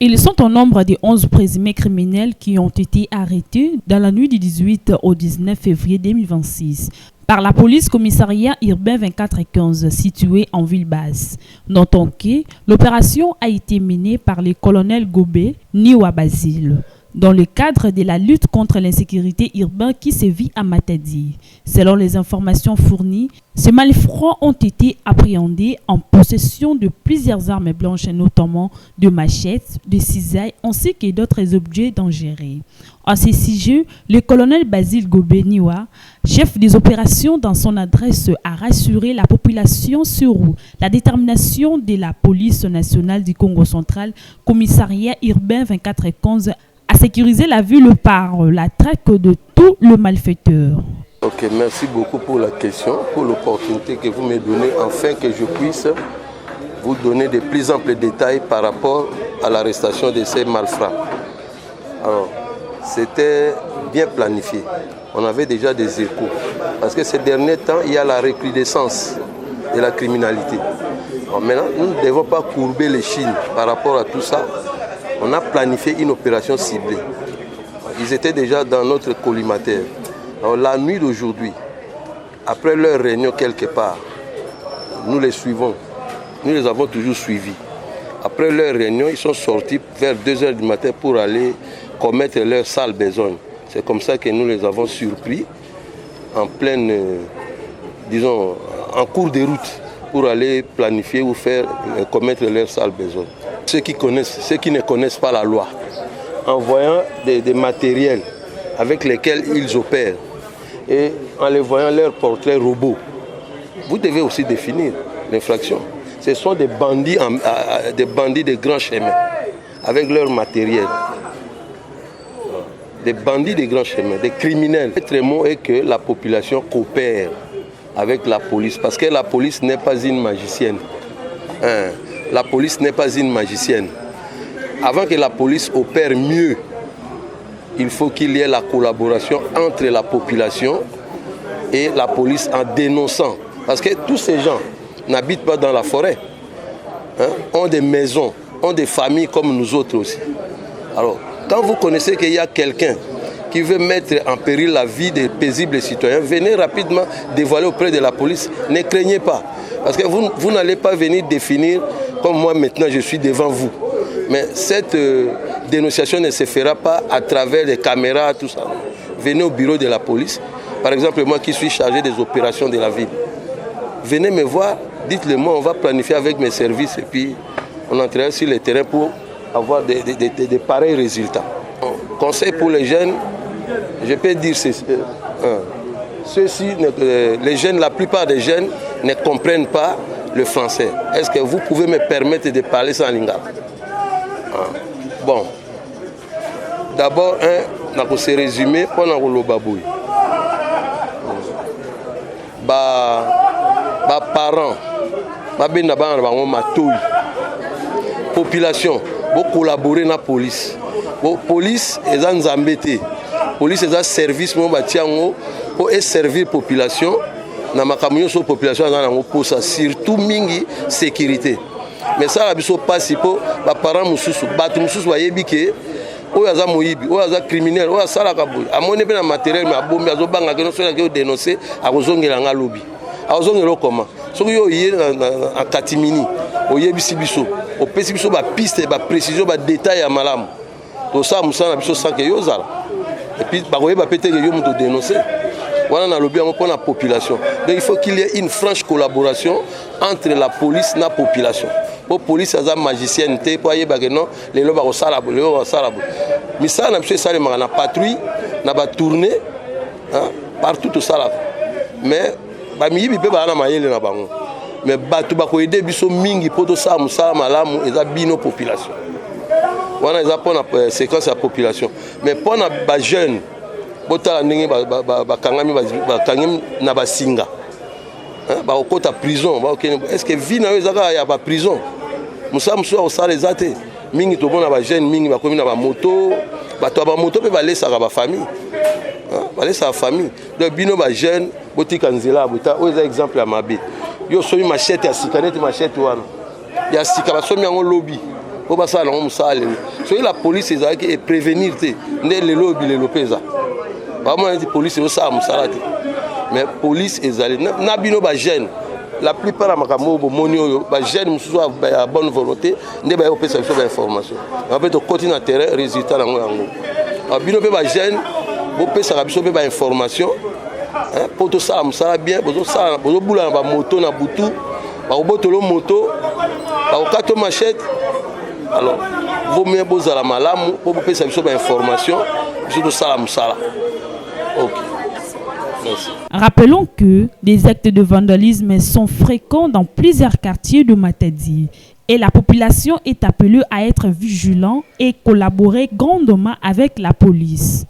Ils sont au nombre de 11 présumés criminels qui ont été arrêtés dans la nuit du 18 au 19 février 2026 par la police commissariat urbain 2415 situé en ville basse. Notons que l'opération a été menée par le colonel Gobé Niwa Basile dans le cadre de la lutte contre l'insécurité urbaine qui sévit à Matadi. Selon les informations fournies, ces malfrats ont été appréhendés en possession de plusieurs armes blanches, notamment de machettes, de cisailles ainsi que d'autres objets dangereux. À ce sujet, le colonel Basile Gobé Niwa, chef des opérations dans son adresse, a rassuré la population sur la détermination de la police nationale du Congo central, commissariat urbain 2415, à sécuriser la ville par la traque de tous les malfaiteurs. Ok, merci beaucoup pour la question, pour l'opportunité que vous me donnez, afin que je puisse vous donner de plus amples détails par rapport à l'arrestation de ces malfrats. Alors, c'était bien planifié. On avait déjà des échos. Parce que ces derniers temps, il y a la recrudescence de la criminalité. Alors maintenant, nous ne devons pas courber les chines par rapport à tout ça. On a planifié une opération ciblée. Ils étaient déjà dans notre collimateur. Alors la nuit d'aujourd'hui, après leur réunion quelque part, nous les suivons. Nous les avons toujours suivis. Après leur réunion, ils sont sortis vers 2 h du matin pour aller commettre leur sale besogne. C'est comme ça que nous les avons surpris en pleine, disons, en cours de route pour aller planifier ou faire commettre leur sale besogne. Ceux qui ne connaissent pas la loi, en voyant des matériels avec lesquels ils opèrent et en les voyant leur portrait robot, vous devez aussi définir l'infraction. Ce sont des bandits de grands chemins avec leur matériel. Des bandits de grands chemins, des criminels. Le mot est que la population coopère avec la police parce que la police n'est pas une magicienne. La police n'est pas une magicienne. Avant que la police opère mieux, il faut qu'il y ait la collaboration entre la population et la police en dénonçant. Parce que tous ces gens n'habitent pas dans la forêt, ont des maisons, ont des familles comme nous autres aussi. Alors, quand vous connaissez qu'il y a quelqu'un qui veut mettre en péril la vie des paisibles citoyens, venez rapidement dévoiler auprès de la police. Ne craignez pas. Parce que vous n'allez pas venir définir comme moi maintenant je suis devant vous. Mais cette dénonciation ne se fera pas à travers les caméras, tout ça. Venez au bureau de la police. Par exemple, moi qui suis chargé des opérations de la ville. Venez me voir, dites-le moi, on va planifier avec mes services et puis on entrera sur le terrain pour avoir des pareils résultats. Conseil pour les jeunes, je peux dire ceci, les jeunes, la plupart des jeunes ne comprennent pas le français. Est-ce que vous pouvez me permettre de parler sans lingala? Bon, d'abord, on va se résumer pour le babouille. Parents, population, vous collaborer avec la police. La police est en embêté. La police est un service pour servir la population. Dans la population, surtout mingi sécurité. Mais ça, il ne pas si pour les parents mususu, batu mususu bayebike, oyo aza moyibi, oyo aza criminel, oyo asala kaboy. Amone pe na matériel mais abombi azobanga ke no so ke dénoncer, akozongela nga lobi. Azongelo comment? Soki yo yé na katimini, oyebisi biso, opesi biso ba piste, ba précision, ba détail ya malamu. To ça musana biso sans que yo zala. Et puis ba koyeba pété que yo muto dénoncer. Voilà na lobi pour la population. Donc il faut qu'il y ait une franche collaboration entre la police et la population. Pour la police, c'est magicienne, pour y aller non, les lobes au salabo, les lobes au salabo. Mais ça, on a fait ça, on a patrouille, on a tourné, partout au salabo. Mais, il y a des gens mais batu bako aider biso mingi poto sa musala malamu eza bino population. Wana eza pona séquence la population. Mais pona ba jeune, bota ndenge ba kangami ba kangami na basinga. Ba okota prison, ba est-ce que vie na ezaka ya ba prison? Musa muso au sala ezate. Mingi to bona ba jeune mingi ba komi na ba moto, bato ba moto pe ba lesa ba famille. Ba lesa famille. Donc bino ba jeune botika nzela bota o eza exemple ya mabe. Yo somi machette ya sikanete machette wana. Ya sika ba somi yango lobby. po basala nango mosala lelo soki la police ezalaki eprévenir te nde lelo bilelo mpe eza bamona neti police ezosala mosala te mais police ezali na bino bagene la plupart ya makambo oyo bomoni oyo bagene mosusu ya bonne volonté nde baye kopesa biso bainformation mpe tokoti na terrain résultat nango yango bino mpe bagene bopesaka biso mpe bainformation mpo tosala mosala bien bozobula na bamoto na butu bakobotolo moto bakokata machete alors vaut mieux bozala malamu mpo bopesa biso bainformation biso tosala mosala. Ok. Merci. Rappelons que des actes de vandalisme sont fréquents dans plusieurs quartiers de Matadi et la population est appelée à être vigilante et collaborer grandement avec la police.